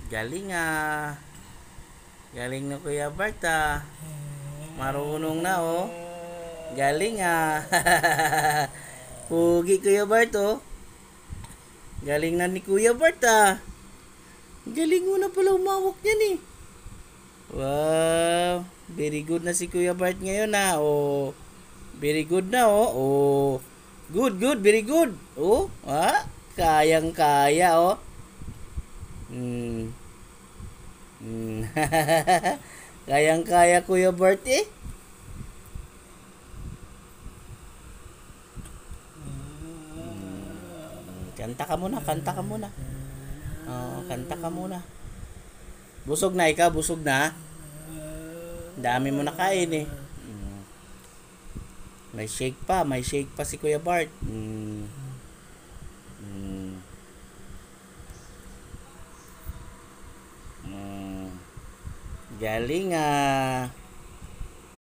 Galing ah. Galing na Kuya Bart ah. Marunong na oh. Galing ah. Pugi Kuya Bart oh. Galing na ni Kuya Bart ah. Galing mo na pala umawak niyan eh. Wow. Very good na si Kuya Bart ngayon ah. Oh. Very good na oh. Oh. Good, good, very good. Oh, ah, kayang-kaya oh. Hmm. Hmm. Kayang-kaya Kuya Bart eh. Kanta ka muna, kanta ka muna. Oh, kanta ka muna. Busog na ikaw, busog na. Dami mo nakain eh. Hmm. May shake pa si Kuya Bart. Hmm. Hmm. Hmm. Galing ah.